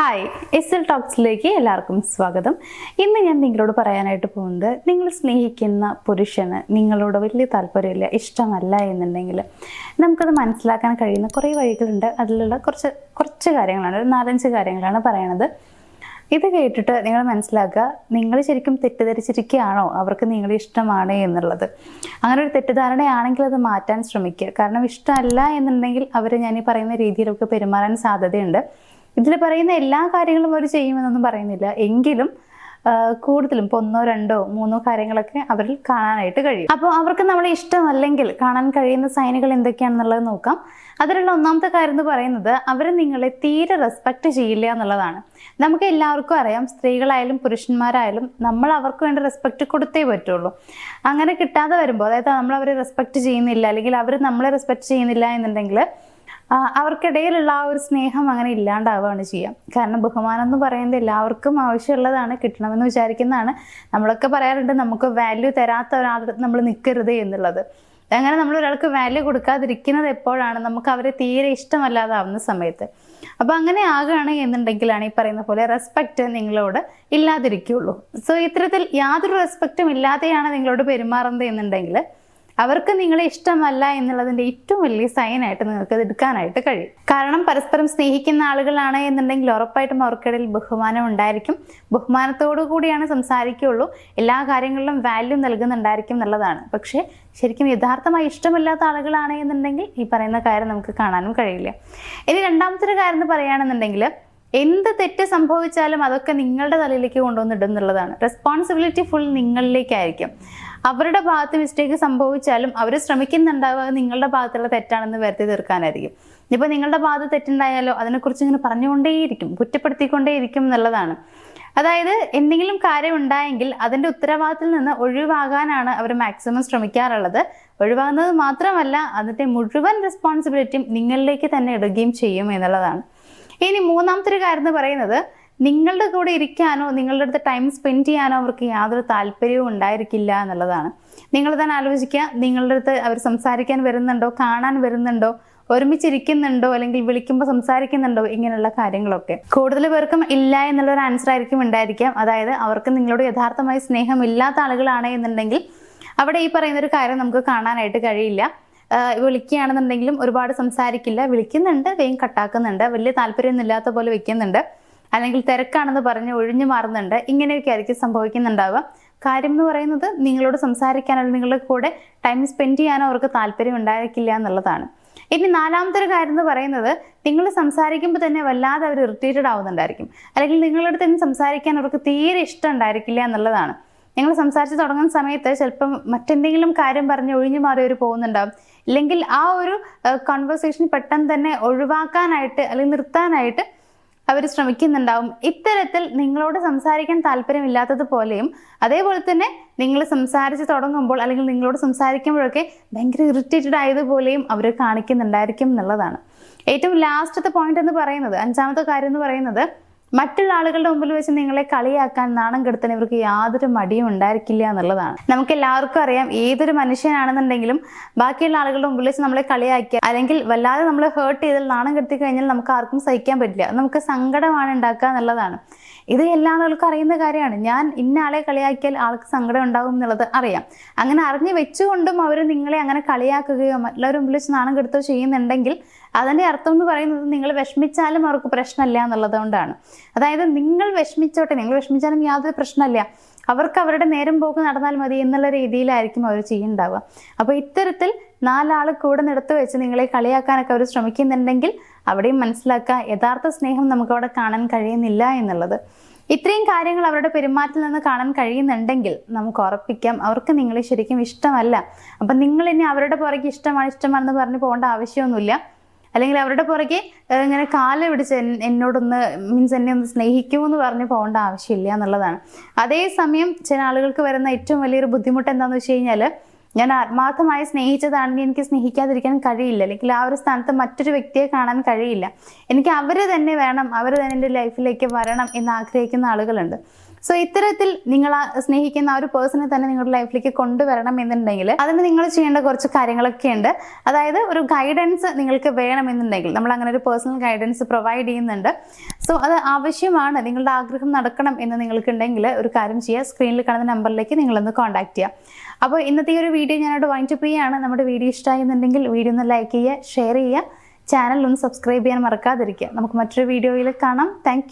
Hi, S ടോക്സിലേക്ക് എല്ലാവർക്കും സ്വാഗതം. ഇന്ന് ഞാൻ നിങ്ങളോട് പറയാനായിട്ട് പോകുന്നത്, നിങ്ങൾ സ്നേഹിക്കുന്ന പുരുഷന് നിങ്ങളോട് വലിയ താല്പര്യമില്ല, ഇഷ്ടമല്ല എന്നുണ്ടെങ്കിൽ നമുക്കത് മനസ്സിലാക്കാൻ കഴിയുന്ന കുറേ വഴികളുണ്ട്. അതിലുള്ള കുറച്ച് കാര്യങ്ങളാണ്, ഒരു 4-5 കാര്യങ്ങളാണ് പറയണത്. ഇത് കേട്ടിട്ട് നിങ്ങൾ മനസ്സിലാക്കുക, നിങ്ങൾ ശരിക്കും തെറ്റിദ്ധരിച്ചിരിക്കുകയാണോ അവർക്ക് നിങ്ങളെ ഇഷ്ടമാണ് എന്നുള്ളത്. അങ്ങനെ ഒരു തെറ്റിദ്ധാരണയാണെങ്കിൽ അത് മാറ്റാൻ ശ്രമിക്കുക. കാരണം ഇഷ്ടമല്ല എന്നുണ്ടെങ്കിൽ അവർ ഞാൻ ഈ പറയുന്ന രീതിയിലൊക്കെ പെരുമാറാൻ സാധ്യതയുണ്ട്. ഇതിൽ പറയുന്ന എല്ലാ കാര്യങ്ങളും അവർ ചെയ്യുമെന്നൊന്നും പറയുന്നില്ല, എങ്കിലും കൂടുതലും ഇപ്പോൾ 1, 2, 3 കാര്യങ്ങളൊക്കെ അവരിൽ കാണാനായിട്ട് കഴിയും. അപ്പോൾ അവർക്ക് നമ്മളെ ഇഷ്ടമല്ലെങ്കിൽ കാണാൻ കഴിയുന്ന സൈനുകൾ എന്തൊക്കെയാണെന്നുള്ളത് നോക്കാം. അതിലുള്ള ഒന്നാമത്തെ കാര്യം എന്ന് പറയുന്നത്, അവർ നിങ്ങളെ തീരെ റെസ്പെക്ട് ചെയ്യില്ല എന്നുള്ളതാണ്. നമുക്ക് എല്ലാവർക്കും അറിയാം, സ്ത്രീകളായാലും പുരുഷന്മാരായാലും നമ്മൾ അവർക്ക് വേണ്ട റെസ്പെക്ട് കൊടുത്തേ പറ്റുള്ളൂ. അങ്ങനെ കിട്ടാതെ വരുമ്പോൾ, അതായത് നമ്മൾ അവരെ റെസ്പെക്ട് ചെയ്യുന്നില്ല അല്ലെങ്കിൽ അവർ നമ്മളെ റെസ്പെക്ട് ചെയ്യുന്നില്ല എന്നുണ്ടെങ്കിൽ അവർക്കിടയിലുള്ള ആ ഒരു സ്നേഹം അങ്ങനെ ഇല്ലാണ്ടാവുകയാണ് ചെയ്യുക. കാരണം ബഹുമാനം എന്ന് പറയുന്നത് എല്ലാവർക്കും ആവശ്യമുള്ളതാണ്, കിട്ടണമെന്ന് വിചാരിക്കുന്നതാണ്. നമ്മളൊക്കെ പറയാറുണ്ട്, നമുക്ക് വാല്യൂ തരാത്ത ഒരാളുടെ നമ്മൾ നിൽക്കരുത് എന്നുള്ളത്. അങ്ങനെ നമ്മൾ ഒരാൾക്ക് വാല്യൂ കൊടുക്കാതിരിക്കുന്നത് എപ്പോഴാണ്? നമുക്ക് അവരെ തീരെ ഇഷ്ടമല്ലാതാവുന്ന സമയത്ത്. അപ്പോൾ അങ്ങനെ ആകുകയാണ് എന്നുണ്ടെങ്കിലാണ് ഈ പറയുന്ന പോലെ റെസ്പെക്റ്റ് നിങ്ങളോട് ഇല്ലാതിരിക്കുള്ളൂ. സോ ഇത്തരത്തിൽ യാതൊരു റെസ്പെക്റ്റും ഇല്ലാതെയാണ് നിങ്ങളോട് പെരുമാറുന്നത് എന്നുണ്ടെങ്കിൽ അവർക്ക് നിങ്ങളെ ഇഷ്ടമല്ല എന്നുള്ളതിൻ്റെ ഏറ്റവും വലിയ സൈനായിട്ട് നിങ്ങൾക്ക് അത് എടുക്കാനായിട്ട് കഴിയും. കാരണം പരസ്പരം സ്നേഹിക്കുന്ന ആളുകളാണ് എന്നുണ്ടെങ്കിൽ ഉറപ്പായിട്ടും അവർക്കിടയിൽ ബഹുമാനം ഉണ്ടായിരിക്കും. ബഹുമാനത്തോടു കൂടിയാണ് സംസാരിക്കുകയുള്ളൂ, എല്ലാ കാര്യങ്ങളിലും വാല്യൂ നൽകുന്നുണ്ടായിരിക്കും എന്നുള്ളതാണ്. പക്ഷേ ശരിക്കും യഥാർത്ഥമായി ഇഷ്ടമില്ലാത്ത ആളുകളാണ് എന്നുണ്ടെങ്കിൽ ഈ പറയുന്ന കാര്യം നമുക്ക് കാണാനും കഴിയില്ല. ഇനി രണ്ടാമത്തെ ഒരു കാര്യം എന്ന് പറയുകയാണെന്നുണ്ടെങ്കിൽ, എന്ത് തെറ്റ് സംഭവിച്ചാലും അതൊക്കെ നിങ്ങളുടെ തലയിലേക്ക് കൊണ്ടുവന്നിടും എന്നുള്ളതാണ്. റെസ്പോൺസിബിലിറ്റി ഫുൾ നിങ്ങളിലേക്കായിരിക്കും. അവരുടെ ഭാഗത്ത് മിസ്റ്റേക്ക് സംഭവിച്ചാലും അവർ ശ്രമിക്കുന്നുണ്ടാവുക നിങ്ങളുടെ ഭാഗത്തുള്ള തെറ്റാണെന്ന് വരുത്തി തീർക്കാനായിരിക്കും. ഇപ്പോൾ നിങ്ങളുടെ ഭാഗത്ത് തെറ്റുണ്ടായാലോ അതിനെക്കുറിച്ച് ഇങ്ങനെ പറഞ്ഞുകൊണ്ടേയിരിക്കും, കുറ്റപ്പെടുത്തിക്കൊണ്ടേയിരിക്കും എന്നുള്ളതാണ്. അതായത് എന്തെങ്കിലും കാര്യം ഉണ്ടായെങ്കിൽ അതിൻ്റെ ഉത്തരവാദിത്തത്തിൽ നിന്ന് ഒഴിവാകാനാണ് അവർ മാക്സിമം ശ്രമിക്കാറുള്ളത്. ഒഴിവാകുന്നത് മാത്രമല്ല, അതിൻ്റെ മുഴുവൻ റെസ്പോൺസിബിലിറ്റിയും നിങ്ങളിലേക്ക് തന്നെ ഇടുകയും ചെയ്യും എന്നുള്ളതാണ്. ഇനി മൂന്നാമത്തെ ഒരു കാര്യം എന്ന് പറയുന്നത്, നിങ്ങളുടെ കൂടെ ഇരിക്കാനോ നിങ്ങളുടെ അടുത്ത് ടൈം സ്പെൻഡ് ചെയ്യാനോ അവർക്ക് യാതൊരു താല്പര്യവും ഉണ്ടായിരിക്കില്ല എന്നുള്ളതാണ്. നിങ്ങൾ തന്നെ ആലോചിക്കുക, നിങ്ങളുടെ അടുത്ത് അവർ സംസാരിക്കാൻ വരുന്നുണ്ടോ, കാണാൻ വരുന്നുണ്ടോ, ഒരുമിച്ചിരിക്കുന്നുണ്ടോ, അല്ലെങ്കിൽ വിളിക്കുമ്പോൾ സംസാരിക്കുന്നുണ്ടോ, ഇങ്ങനെയുള്ള കാര്യങ്ങളൊക്കെ കൂടുതൽ പേർക്കും ഇല്ല എന്നുള്ളൊരു ആൻസർ ആയിരിക്കും ഉണ്ടായിരിക്കാം. അതായത് അവർക്ക് നിങ്ങളോട് യഥാർത്ഥമായി സ്നേഹമില്ലാത്ത ആളുകളാണ് എന്നുണ്ടെങ്കിൽ അവിടെ ഈ പറയുന്നൊരു കാര്യം നമുക്ക് കാണാനായിട്ട് കഴിയില്ല. വിളിക്കുകയാണെന്നുണ്ടെങ്കിലും ഒരുപാട് സംസാരിക്കില്ല, വിളിക്കുന്നുണ്ട് വേഗം കട്ടാക്കുന്നുണ്ട്, വലിയ താല്പര്യമൊന്നും ഇല്ലാത്ത പോലെ വെക്കുന്നുണ്ട്, അല്ലെങ്കിൽ തിരക്കാണെന്ന് പറഞ്ഞ് ഒഴിഞ്ഞു മാറുന്നുണ്ട്. ഇങ്ങനെയൊക്കെ ആയിരിക്കും സംഭവിക്കുന്നുണ്ടാവുക. കാര്യം എന്ന് പറയുന്നത്, നിങ്ങളോട് സംസാരിക്കാനോ നിങ്ങളുടെ കൂടെ ടൈം സ്പെൻഡ് ചെയ്യാനോ അവർക്ക് താല്പര്യം ഉണ്ടായിരിക്കില്ല എന്നുള്ളതാണ്. ഇനി നാലാമത്തെ ഒരു കാര്യം എന്ന് പറയുന്നത്, നിങ്ങൾ സംസാരിക്കുമ്പോൾ തന്നെ വല്ലാതെ അവർ ഇറിറ്റേറ്റഡ് ആവുന്നുണ്ടായിരിക്കും, അല്ലെങ്കിൽ നിങ്ങളുടെ അടുത്ത് തന്നെ സംസാരിക്കാൻ അവർക്ക് തീരെ ഇഷ്ടം ഉണ്ടായിരിക്കില്ല എന്നുള്ളതാണ്. നിങ്ങൾ സംസാരിച്ച് തുടങ്ങുന്ന സമയത്ത് ചിലപ്പം മറ്റെന്തെങ്കിലും കാര്യം പറഞ്ഞ് ഒഴിഞ്ഞു മാറി അവർ പോകുന്നുണ്ടാവും, ഇല്ലെങ്കിൽ ആ ഒരു കോൺവെർസേഷൻ പെട്ടെന്ന് തന്നെ ഒഴിവാക്കാനായിട്ട് അല്ലെങ്കിൽ നിർത്താനായിട്ട് അവർ ശ്രമിക്കുന്നുണ്ടാവും. ഇത്തരത്തിൽ നിങ്ങളോട് സംസാരിക്കാൻ താല്പര്യമില്ലാത്തതുപോലെയും അതേപോലെ തന്നെ നിങ്ങൾ സംസാരിച്ച് തുടങ്ങുമ്പോൾ അല്ലെങ്കിൽ നിങ്ങളോട് സംസാരിക്കുമ്പോഴൊക്കെ ഭയങ്കര ഇറിറ്റേറ്റഡ് ആയതുപോലെയും അവർ കാണിക്കുന്നുണ്ടായിരിക്കും എന്നുള്ളതാണ്. ഏറ്റവും ലാസ്റ്റത്തെ പോയിന്റ് എന്ന് പറയുന്നത്, 5ാമത്തെ കാര്യം എന്ന് പറയുന്നത്, മറ്റുള്ള ആളുകളുടെ മുമ്പിൽ വെച്ച് നിങ്ങളെ കളിയാക്കാൻ, നാണം കെടുത്താൻ ഇവർക്ക് യാതൊരു മടിയും ഉണ്ടായിരിക്കില്ല എന്നുള്ളതാണ്. നമുക്ക് എല്ലാവർക്കും അറിയാം, ഏതൊരു മനുഷ്യനാണെന്നുണ്ടെങ്കിലും ബാക്കിയുള്ള ആളുകളുടെ മുമ്പിൽ വെച്ച് നമ്മളെ കളിയാക്കിയ അല്ലെങ്കിൽ വല്ലാതെ നമ്മളെ ഹേർട്ട് ചെയ്താൽ, നാണം കെടുത്തി കഴിഞ്ഞാൽ നമുക്ക് ആർക്കും സഹിക്കാൻ പറ്റില്ല, നമുക്ക് സങ്കടമാണ് ഉണ്ടാക്കുക എന്നുള്ളതാണ്. ഇത് എല്ലാ ആളുകൾക്കും അറിയുന്ന കാര്യമാണ്. ഞാൻ ഇന്ന ആളെ കളിയാക്കിയാൽ ആൾക്ക് സങ്കടം ഉണ്ടാകും എന്നുള്ളത് അറിയാം. അങ്ങനെ അറിഞ്ഞു വെച്ചുകൊണ്ടും അവർ നിങ്ങളെ അങ്ങനെ കളിയാക്കുകയോ മറ്റുള്ളവർ മുമ്പിൽ വെച്ച് നാണം കെടുത്തോ ചെയ്യുന്നുണ്ടെങ്കിൽ അതിൻ്റെ അർത്ഥം എന്ന് പറയുന്നത്, നിങ്ങൾ വിഷമിച്ചാലും അവർക്ക് പ്രശ്നമില്ല എന്നുള്ളത് കൊണ്ടാണ്. അതായത് നിങ്ങൾ വിഷമിച്ചോട്ടെ, നിങ്ങൾ വിഷമിച്ചാലും യാതൊരു പ്രശ്നമില്ല, അവർക്ക് അവരുടെ നേരം പോക്ക് നടന്നാൽ മതി എന്നുള്ള രീതിയിലായിരിക്കും അവർ ചെയ്യുന്നുണ്ടാവുക. അപ്പോൾ ഇത്തരത്തിൽ 4 ആൾ കൂടെ നിർത്തി വെച്ച് നിങ്ങളെ കളിയാക്കാനൊക്കെ അവർ ശ്രമിക്കുന്നുണ്ടെങ്കിൽ അവിടെയും മനസ്സിലാക്കുക, യഥാർത്ഥ സ്നേഹം നമുക്ക് അവിടെ കാണാൻ കഴിയുന്നില്ല എന്നുള്ളത്. ഇത്രയും കാര്യങ്ങൾ അവരുടെ പെരുമാറ്റത്തിൽ നിന്ന് കാണാൻ കഴിയുന്നുണ്ടെങ്കിൽ നമുക്ക് ഉറപ്പിക്കാം അവർക്ക് നിങ്ങളെ ശരിക്കും ഇഷ്ടമല്ല. അപ്പം നിങ്ങൾ ഇനി അവരുടെ പുറകെ ഇഷ്ടമാണെന്ന് പറഞ്ഞ് പോകേണ്ട ആവശ്യമൊന്നുമില്ല, അല്ലെങ്കിൽ അവരുടെ പുറകെ ഇങ്ങനെ കാല് പിടിച്ച് എന്നോടൊന്ന് എന്നെ ഒന്ന് സ്നേഹിക്കുമെന്ന് പറഞ്ഞ് പോകേണ്ട ആവശ്യമില്ല എന്നുള്ളതാണ്. അതേസമയം ചില ആളുകൾക്ക് വരുന്ന ഏറ്റവും വലിയൊരു ബുദ്ധിമുട്ട് എന്താണെന്ന് വെച്ച് കഴിഞ്ഞാൽ, ഞാൻ ആത്മാർത്ഥമായി സ്നേഹിച്ചതാണെങ്കിൽ എനിക്ക് സ്നേഹിക്കാതിരിക്കാൻ കഴിയില്ല, അല്ലെങ്കിൽ ആ ഒരു സ്ഥാനത്ത് മറ്റൊരു വ്യക്തിയെ കാണാൻ കഴിയില്ല. എനിക്ക് അവർ തന്നെ വേണം, അവർ തന്നെ എൻ്റെ ലൈഫിലേക്ക് വരണം എന്ന് ആഗ്രഹിക്കുന്ന ആളുകളുണ്ട്. സോ ഇത്തരത്തിൽ നിങ്ങൾ സ്നേഹിക്കുന്ന ആ ഒരു പേഴ്സണെ തന്നെ നിങ്ങളുടെ ലൈഫിലേക്ക് കൊണ്ടുവരണം എന്നുണ്ടെങ്കിൽ അതിന് നിങ്ങൾ ചെയ്യേണ്ട കുറച്ച് കാര്യങ്ങളൊക്കെ ഉണ്ട്. അതായത് ഒരു ഗൈഡൻസ് നിങ്ങൾക്ക് വേണമെന്നുണ്ടെങ്കിൽ നമ്മൾ അങ്ങനെ ഒരു പേഴ്സണൽ ഗൈഡൻസ് പ്രൊവൈഡ് ചെയ്യുന്നുണ്ട്. സോ അത് ആവശ്യമാണ്. നിങ്ങളുടെ ആഗ്രഹം നടക്കണം എന്ന് നിങ്ങൾക്കുണ്ടെങ്കിൽ ഒരു കാര്യം ചെയ്യുക, സ്ക്രീനിൽ കാണുന്ന നമ്പറിലേക്ക് നിങ്ങളൊന്ന് കോൺടാക്ട് ചെയ്യുക. അപ്പോൾ ഇന്നത്തെ ഈ ഒരു വീഡിയോ ഞാനോട് വൈൻഡപ്പ് ചെയ്യുകയാണ്. നമ്മുടെ വീഡിയോ ഇഷ്ടമായിരുന്നുണ്ടെങ്കിൽ വീഡിയോ ഒന്ന് ലൈക്ക് ചെയ്യുക, ഷെയർ ചെയ്യുക, ചാനൽ ഒന്ന് സബ്സ്ക്രൈബ് ചെയ്യാൻ മറക്കാതിരിക്കുക. നമുക്ക് മറ്റൊരു വീഡിയോയിൽ കാണാം. താങ്ക്